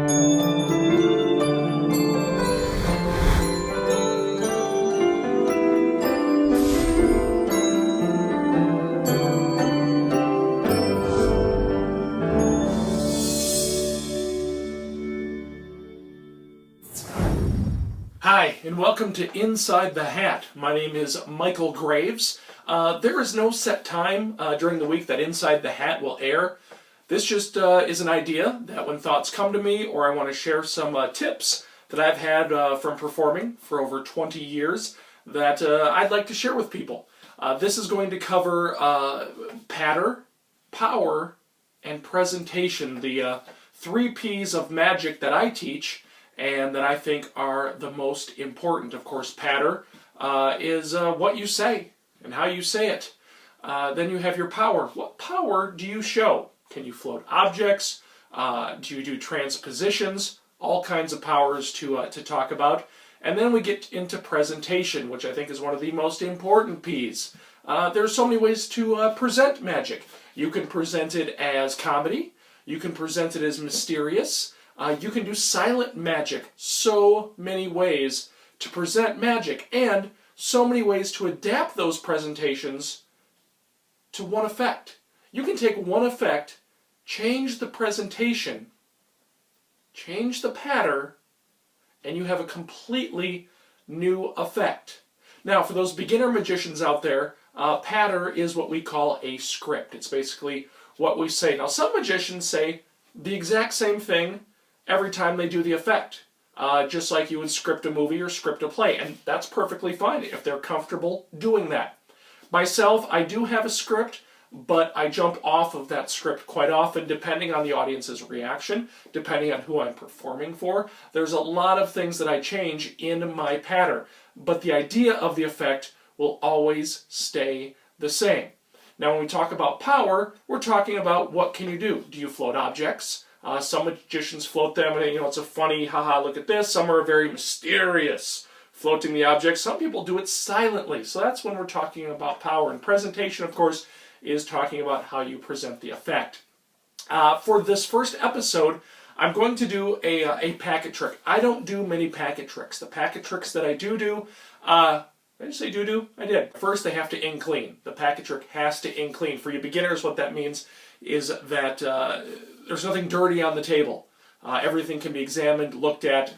Hi, and welcome to Inside the Hat. My name is Michael Graves. There is no set time during the week that Inside the Hat will air. This just is an idea that when thoughts come to me or I want to share some tips that I've had from performing for over 20 years that I'd like to share with people. This is going to cover patter, power, and presentation, the 3 P's of magic that I teach and that I think are the most important. Of course, patter is what you say and how you say it. Then you have your power. What power do you show? Can you float objects? Do you do transpositions? All kinds of powers to talk about. And then we get into presentation, which I think is one of the most important P's. There's so many ways to present magic. You can present it as comedy. You can present it as mysterious. You can do silent magic. So many ways to present magic, and so many ways to adapt those presentations to one effect. You can take one effect, change the presentation, change the patter, and you have a completely new effect. Now, for those beginner magicians out there, patter is what we call a script. It's basically what we say. Now, some magicians say the exact same thing every time they do the effect, just like you would script a movie or script a play, and that's perfectly fine if they're comfortable doing that. Myself, I do have a script, but I jump off of that script quite often depending on the audience's reaction, depending on who I'm performing for. There's a lot of things that I change in my patter, but the idea of the effect will always stay the same. Now, when we talk about power, we're talking about what can you do? Do you float objects? Some magicians float them and, it's a funny, haha, look at this. Some are very mysterious, floating the objects. Some people do it silently. So that's when we're talking about power. And presentation, of course, is talking about how you present the effect. For this first episode, I'm going to do a packet trick. I don't do many packet tricks. The packet tricks that I do, did I just say do? I did. First, they have to in clean. The packet trick has to in clean. For you beginners, what that means is that there's nothing dirty on the table. Everything can be examined, looked at.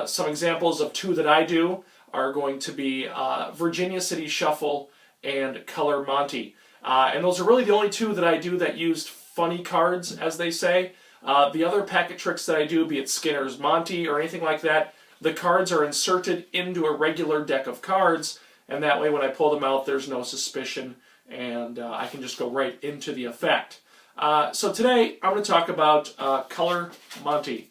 Some examples of 2 that I do are going to be Virginia City Shuffle and Color Monte. And those are really the only 2 that I do that used funny cards, as they say. The other packet tricks that I do, be it Skinner's Monte or anything like that, the cards are inserted into a regular deck of cards, and that way when I pull them out, there's no suspicion, and I can just go right into the effect. So today, I'm going to talk about Color Monte.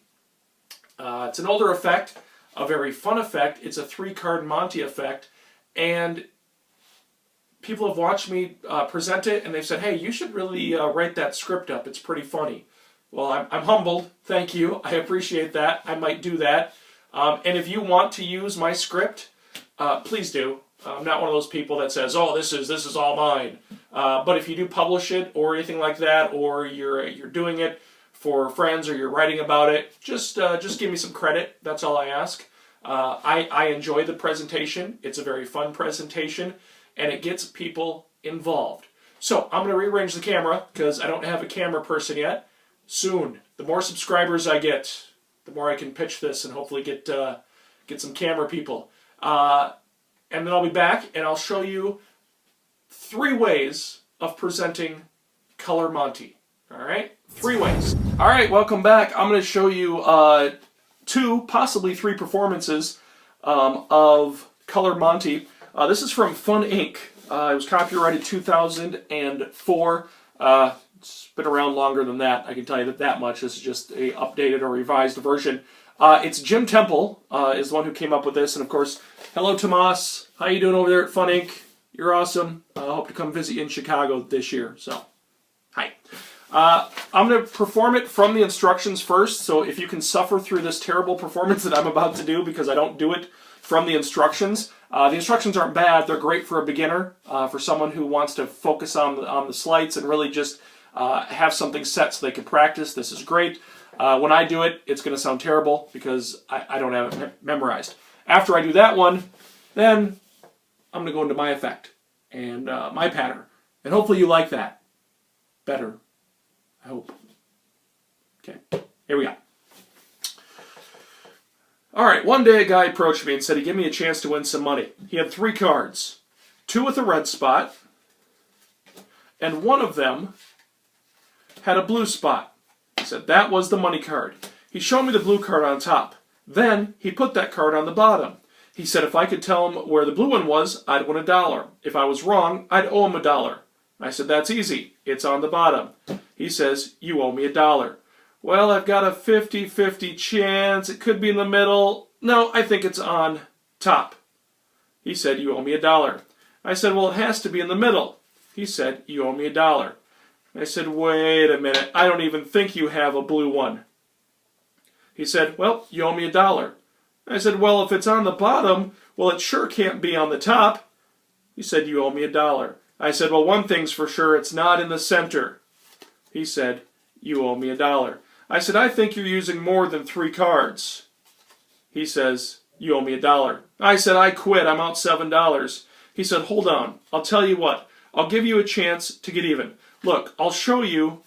It's an older effect, a very fun effect. It's a 3-card Monte effect, and people have watched me present it, and they've said, hey, you should really write that script up. It's pretty funny. Well, I'm humbled. Thank you. I appreciate that. I might do that. And if you want to use my script, please do. I'm not one of those people that says, oh, this is all mine. But if you do publish it or anything like that, or you're doing it for friends or you're writing about it, just give me some credit. That's all I ask. I enjoy the presentation. It's a very fun presentation, and it gets people involved. So I'm going to rearrange the camera because I don't have a camera person yet. Soon, the more subscribers I get, the more I can pitch this and hopefully get some camera people. And then I'll be back and I'll show you 3 ways of presenting Color Monte. All right? 3 ways. All right, welcome back. I'm going to show you 2, possibly 3 performances of Color Monte. This is from Fun Inc. It was copyrighted 2004. It's been around longer than that. I can tell you that much. This is just a updated or revised version. It's Jim Temple is the one who came up with this, and of course, hello Tomas. How you doing over there at Fun Inc? You're awesome. I hope to come visit you in Chicago this year. So, hi. I'm going to perform it from the instructions first. So if you can suffer through this terrible performance that I'm about to do, because I don't do it from the instructions. The instructions aren't bad. They're great for a beginner, for someone who wants to focus on the sleights and really just have something set so they can practice. This is great. When I do it, it's going to sound terrible because I don't have it memorized. After I do that one, then I'm going to go into my effect and my pattern. And hopefully you like that better. I hope. Okay, here we go. All right, one day a guy approached me and said he'd give me a chance to win some money. He had 3 cards, 2 with a red spot, and one of them had a blue spot. He said that was the money card. He showed me the blue card on top. Then he put that card on the bottom. He said if I could tell him where the blue one was, I'd win $1. If I was wrong, I'd owe him $1. I said that's easy. It's on the bottom. He says you owe me $1. Well, I've got a 50-50 chance. It could be in the middle. No, I think it's on top. He said, you owe me $1. I said, well, it has to be in the middle. He said, you owe me $1. I said, wait a minute. I don't even think you have a blue one. He said, well, you owe me $1. I said, well, if it's on the bottom, well, it sure can't be on the top. He said, you owe me $1. I said, well, one thing's for sure. It's not in the center. He said, you owe me $1. I said, I think you're using more than 3 cards. He says, you owe me $1. I said, I quit. I'm out $7. He said, hold on. I'll tell you what. I'll give you a chance to get even. Look, I'll show you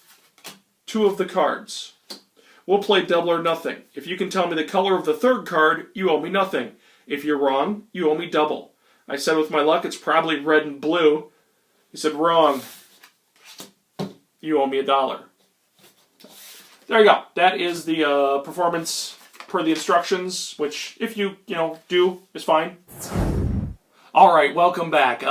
2 of the cards. We'll play double or nothing. If you can tell me the color of the 3rd card, you owe me nothing. If you're wrong, you owe me double. I said, with my luck, it's probably red and blue. He said, wrong. You owe me $1. There you go. That is the performance per the instructions, which if you do is fine. All right, welcome back.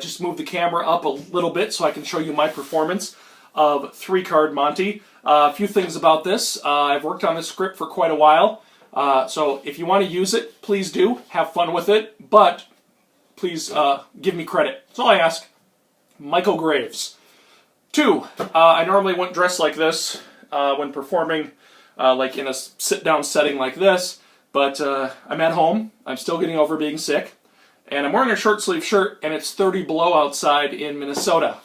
Just move the camera up a little bit so I can show you my performance of 3-card Monte. A few things about this. I've worked on this script for quite a while, so if you want to use it, please do. Have fun with it, but please give me credit. That's all I ask. Michael Graves. 2, I normally wouldn't dress like this when performing like in a sit-down setting like this, but I'm at home. I'm still getting over being sick, and I'm wearing a short-sleeve shirt, and it's 30 below outside in Minnesota.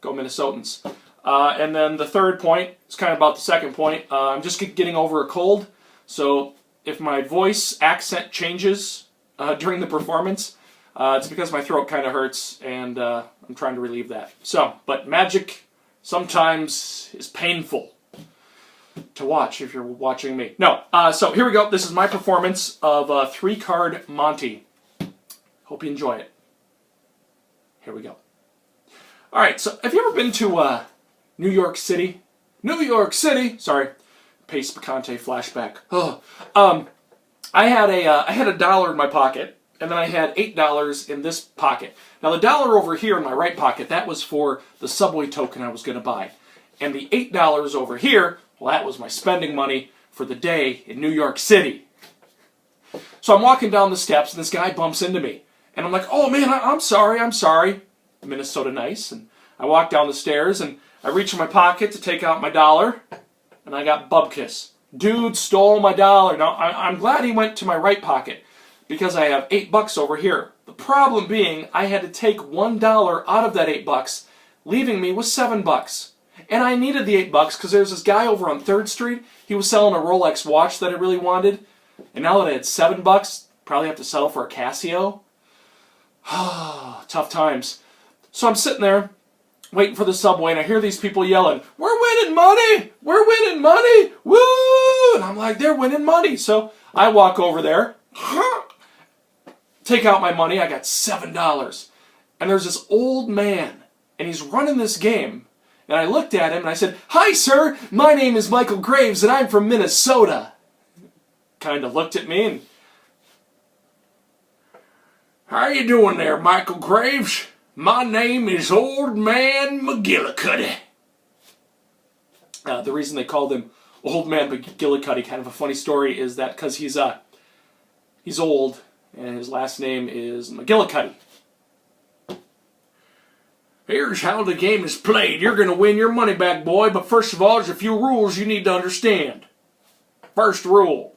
Go Minnesotans. And then the 3rd point is kind of about the 2nd point. I'm just getting over a cold, so if my voice accent changes during the performance, it's because my throat kind of hurts, and I'm trying to relieve that. So, but magic sometimes is painful to watch if you're watching me. No, so here we go. This is my performance of 3-card Monte. Hope you enjoy it. Here we go. All right, so have you ever been to New York City? New York City! Sorry, Pace Picante flashback. Oh, I had $1 in my pocket, and then I had $8 in this pocket. Now the $1 over here in my right pocket, that was for the subway token I was going to buy. And the $8 over here, well, that was my spending money for the day in New York City. So I'm walking down the steps, and this guy bumps into me. And I'm like, oh man, I'm sorry. Minnesota nice. And I walk down the stairs, and I reach in my pocket to take out my $1, and I got bubkiss. Dude stole my $1. Now, I'm glad he went to my right pocket, because I have $8 over here. The problem being, I had to take $1 out of that $8, leaving me with $7. And I needed the $8 because there's this guy over on 3rd Street. He was selling a Rolex watch that I really wanted. And now that I had $7, probably have to settle for a Casio. Tough times. So I'm sitting there, waiting for the subway, and I hear these people yelling, we're winning money! We're winning money! Woo! And I'm like, they're winning money. So I walk over there, take out my money. I got $7. And there's this old man, and he's running this game. And I looked at him, and I said, hi, sir. My name is Michael Graves, and I'm from Minnesota. Kind of looked at me, and how you doing there, Michael Graves? My name is Old Man McGillicuddy. The reason they called him Old Man McGillicuddy, kind of a funny story, is that because he's old, and his last name is McGillicuddy. Here's how the game is played. You're going to win your money back, boy, but first of all, there's a few rules you need to understand. First rule.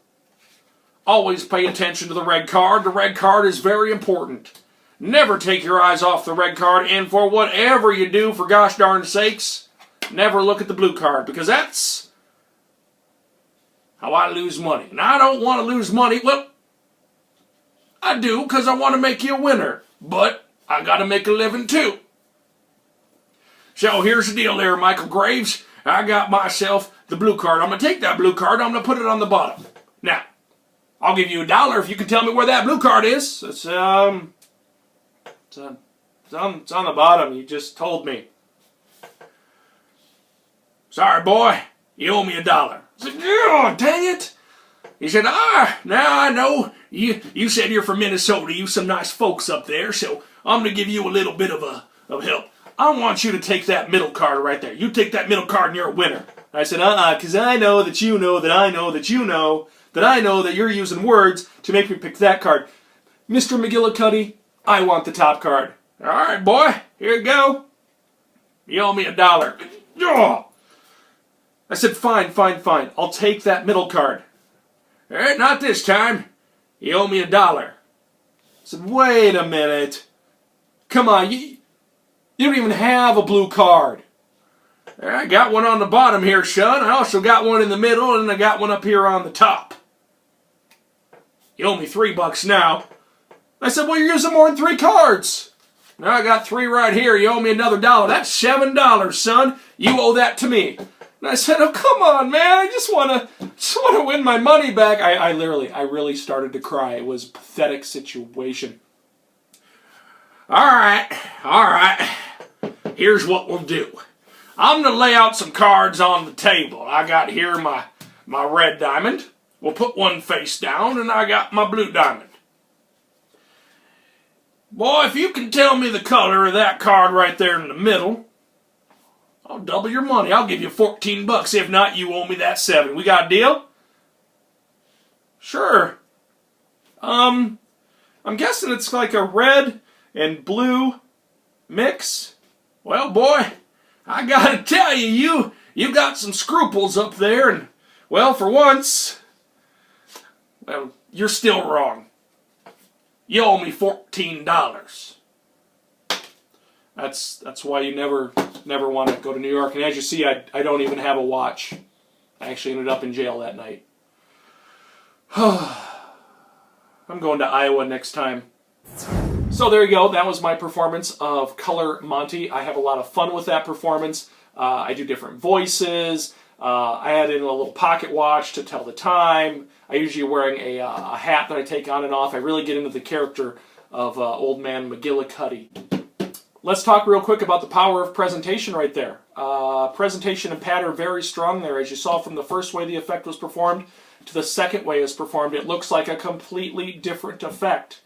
Always pay attention to the red card. The red card is very important. Never take your eyes off the red card, and for whatever you do, for gosh darn sakes, never look at the blue card, because that's how I lose money. And I don't want to lose money. Well, I do because I want to make you a winner. But I got to make a living too. So here's the deal there, Michael Graves. I got myself the blue card. I'm going to take that blue card. I'm going to put it on the bottom. Now, I'll give you $1 if you can tell me where that blue card is. It's on the bottom. You just told me. Sorry, boy. You owe me $1. I said, oh, dang it. He said, now I know. You said you're from Minnesota. You some nice folks up there, so I'm going to give you a little bit of help. I want you to take that middle card right there. You take that middle card and you're a winner. I said, because I know that you know that I know that you know that I know that you're using words to make me pick that card. Mr. McGillicuddy, I want the top card. All right, boy, here you go. You owe me $1. Oh. I said, fine. I'll take that middle card. All right, not this time. You owe me $1. I said, wait a minute. Come on, you don't even have a blue card. I got one on the bottom here, son. I also got one in the middle, and I got one up here on the top. You owe me $3 now. I said, well, you're using more than 3 cards. Now I got 3 right here. You owe me another $1. That's $7, son. You owe that to me. And I said, oh, come on, man. I just want to win my money back. I really started to cry. It was a pathetic situation. All right. Here's what we'll do. I'm going to lay out some cards on the table. I got here my red diamond. We'll put one face down, and I got my blue diamond. Boy, if you can tell me the color of that card right there in the middle, I'll double your money. I'll give you $14. If not, you owe me that 7. We got a deal? Sure. I'm guessing it's like a red and blue mix. Well, boy, I gotta tell you, you got some scruples up there, and, well, for once, well, you're still wrong. You owe me $14. That's why you never want to go to New York. And as you see, I don't even have a watch. I actually ended up in jail that night. I'm going to Iowa next time. So there you go. That was my performance of Color Monte. I have a lot of fun with that performance. I do different voices. I add in a little pocket watch to tell the time. I usually wearing a hat that I take on and off. I really get into the character of Old Man McGillicuddy. Let's talk real quick about the power of presentation right there. Presentation and pattern very strong there. As you saw from the first way the effect was performed to the second way it's performed, it looks like a completely different effect.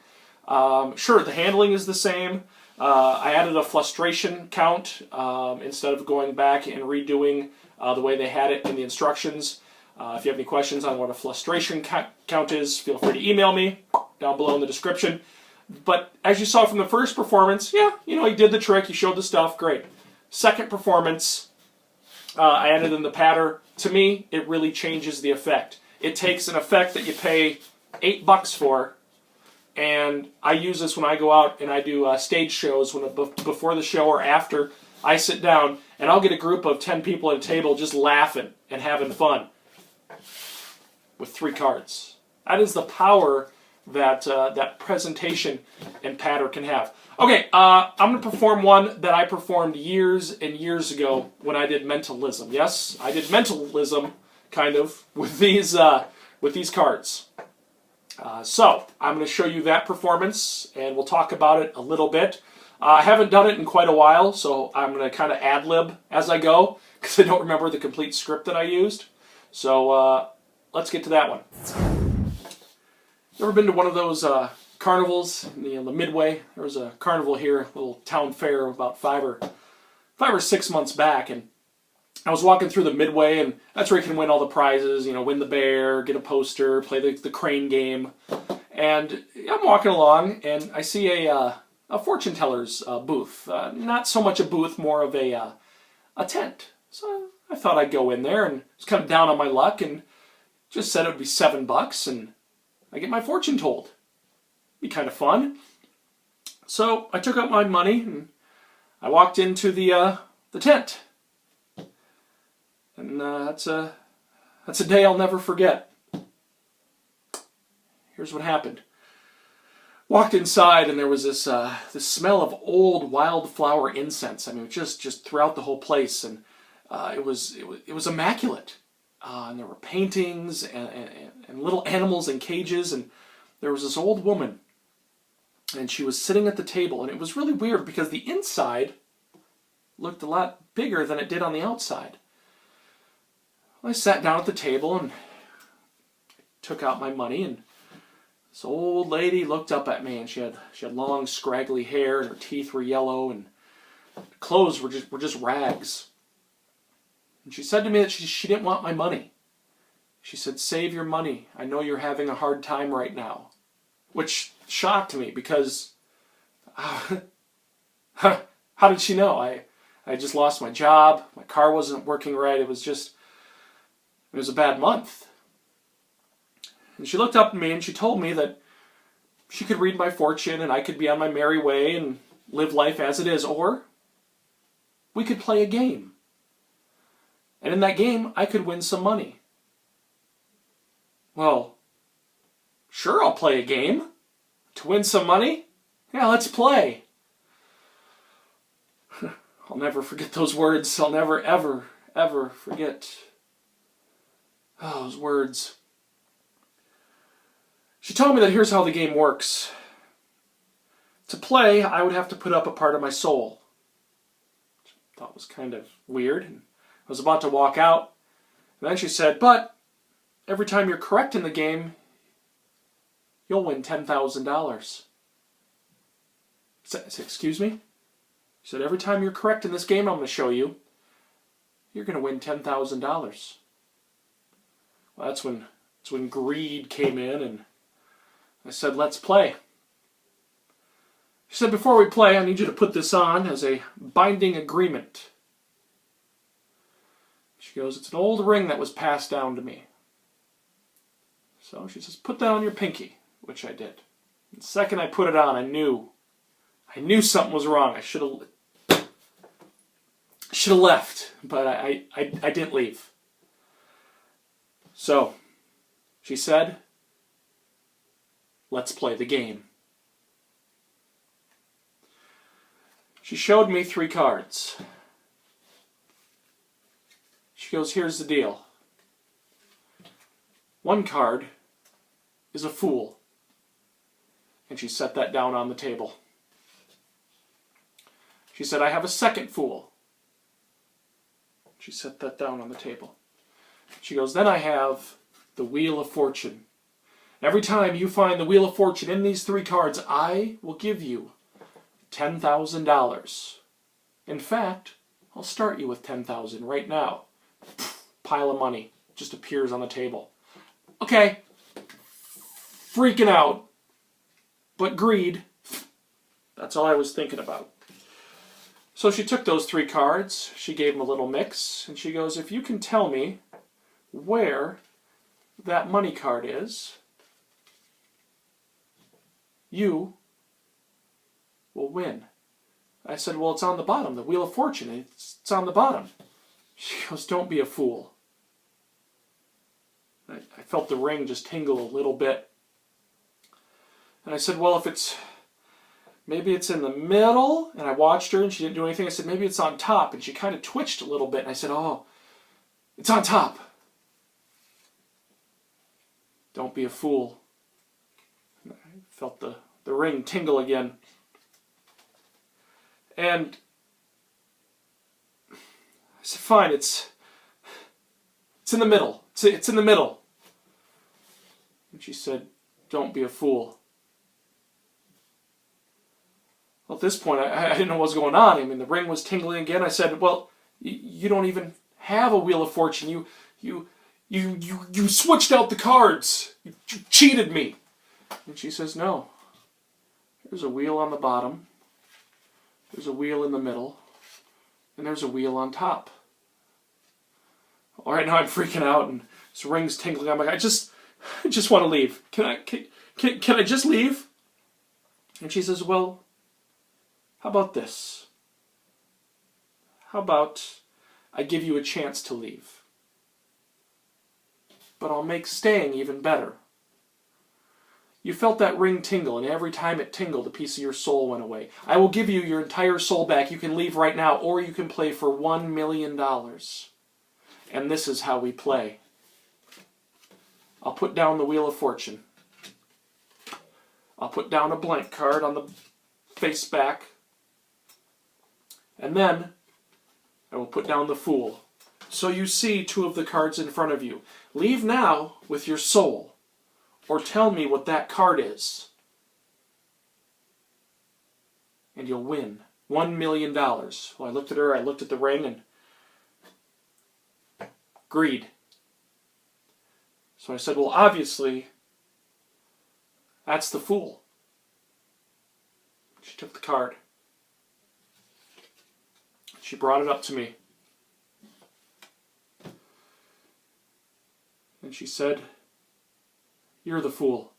Sure, the handling is the same. I added a frustration count instead of going back and redoing the way they had it in the instructions. If you have any questions on what a frustration count is, feel free to email me down below in the description. But as you saw from the first performance, yeah, you know, he did the trick, he showed the stuff, great. Second performance, I added in the pattern. To me, it really changes the effect. It takes an effect that you pay $8 for, and I use this when I go out and I do stage shows. Before the show or after, I sit down and I'll get a group of 10 people at a table just laughing and having fun with 3 cards. That is the power that that presentation and pattern can have. Okay, I'm going to perform one that I performed years and years ago when I did mentalism. Yes, I did mentalism, kind of, with these cards. So, I'm going to show you that performance, and we'll talk about it a little bit. I haven't done it in quite a while, so I'm going to kind of ad-lib as I go, because I don't remember the complete script that I used. So, let's get to that one. Ever been to one of those carnivals in the Midway? There was a carnival here, a little town fair, about 5 or 6 months back, and I was walking through the Midway, and that's where you can win all the prizes, you know, win the bear, get a poster, play the crane game. And I'm walking along, and I see a fortune teller's booth. Not so much a booth, more of a tent. So I thought I'd go in there, and was kind of down on my luck, and just said it would be $7, and I get my fortune told. Be kind of fun. So I took out my money and I walked into the tent. And that's That's a day I'll never forget. Here's what happened. Walked inside, and there was this smell of old wildflower incense. I mean, just throughout the whole place, and it was immaculate. And there were paintings and little animals in cages, and there was this old woman, and she was sitting at the table, and it was really weird because the inside looked a lot bigger than it did on the outside. I sat down at the table and took out my money, and this old lady looked up at me, and she had long, scraggly hair, and her teeth were yellow, and her clothes were just rags. And she said to me that she didn't want my money. She said, "Save your money. I know you're having a hard time right now." Which shocked me because, how did she know? I just lost my job. My car wasn't working right. It was a bad month. And she looked up at me and she told me that she could read my fortune and I could be on my merry way and live life as it is, or we could play a game. And in that game, I could win some money. Well, sure, I'll play a game. To win some money? Yeah, let's play. I'll never forget those words. I'll never, ever, ever forget those words. She told me that here's how the game works. To play, I would have to put up a part of my soul. Which I thought was kind of weird. I was about to walk out, and then she said, "But every time you're correct in the game, you'll win $10,000. I said, "Excuse me?" She said, "Every time you're correct in this game I'm going to show you, you're going to win $10,000. Well, that's when greed came in, and I said, "Let's play." She said, "Before we play, I need you to put this on as a binding agreement." She goes, "It's an old ring that was passed down to me." So she says, "Put that on your pinky," which I did. And the second I put it on, I knew something was wrong. I should have left, but I didn't leave. So she said, "Let's play the game." She showed me 3 cards. She goes, "Here's the deal. One card is a fool." And she set that down on the table. She said, "I have a second fool." She set that down on the table. She goes, "Then I have the Wheel of Fortune. Every time you find the Wheel of Fortune in these 3 cards, I will give you $10,000. In fact, I'll start you with $10,000 right now." Pile of money just appears on the table. Okay, freaking out, but greed, that's all I was thinking about. So she took those 3 cards, she gave them a little mix, and she goes, "If you can tell me where that money card is, you will win." I said, "Well, it's on the bottom, the Wheel of Fortune, it's on the bottom." She goes, "Don't be a fool." I felt the ring just tingle a little bit. And I said, "Well, maybe it's in the middle." And I watched her and she didn't do anything. I said, "Maybe it's on top." And she kind of twitched a little bit. And I said, "Oh, it's on top." Don't be a fool. And I felt the ring tingle again. And I said, "Fine, it's in the middle. It's in the middle." And she said, "Don't be a fool." Well, at this point, I didn't know what was going on. I mean, the ring was tingling again. I said, "Well, you don't even have a Wheel of Fortune. You switched out the cards. You cheated me." And she says, "No. There's a wheel on the bottom. There's a wheel in the middle. And there's a wheel on top." All right, now I'm freaking out, and this ring's tingling. I'm like, I just want to leave. Can I just leave? And she says, "Well, how about this? How about I give you a chance to leave? but I'll make staying even better. You felt that ring tingle, and every time it tingled, a piece of your soul went away. I will give you your entire soul back. You can leave right now, or you can play for $1 million. And this is how we play. I'll put down the Wheel of Fortune. I'll put down a blank card on the face back. And then I will put down the Fool. So you see 2 of the cards in front of you. Leave now with your soul. Or tell me what that card is. And you'll win $1 million. Well, I looked at her, I looked at the ring, and agreed. So I said, well, obviously, that's the Fool. She took the card. She brought it up to me. And she said, you're the Fool.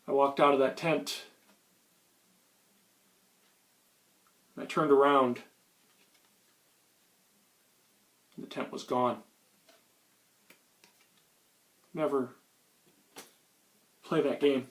I walked out of that tent. I turned around. And the tent was gone. Never play that game.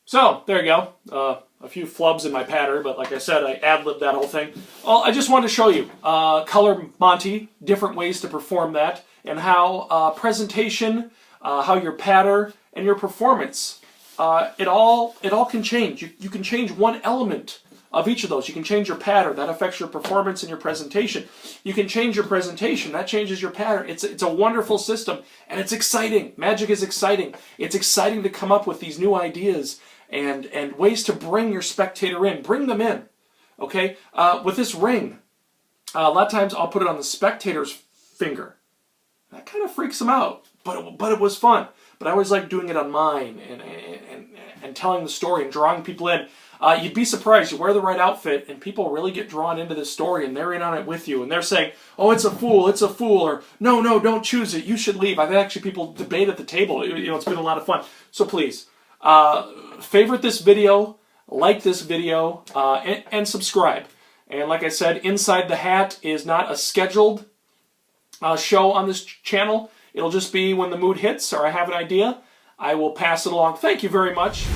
So, there you go. A few flubs in my patter, but like I said, I ad-libbed that whole thing. Well, I just wanted to show you color Monte, different ways to perform that, and how presentation, how your patter, and your performance, it all can change. You can change one element of each of those. You can change your patter, that affects your performance and your presentation. You can change your presentation, that changes your pattern. It's a wonderful system, and it's exciting. Magic is exciting. It's exciting to come up with these new ideas and ways to bring your spectator in. Bring them in, okay? With this ring, a lot of times I'll put it on the spectator's finger. That kind of freaks them out, but it was fun. But I always like doing it on mine and telling the story and drawing people in. You'd be surprised. You wear the right outfit, and people really get drawn into this story, and they're in on it with you. And they're saying, oh, it's a fool, or no, don't choose it, you should leave. I've had actually people debate at the table. It's been a lot of fun. So please, favorite this video, like this video, and subscribe. And like I said, Inside the Hat is not a scheduled show on this channel. It'll just be when the mood hits or I have an idea, I will pass it along. Thank you very much.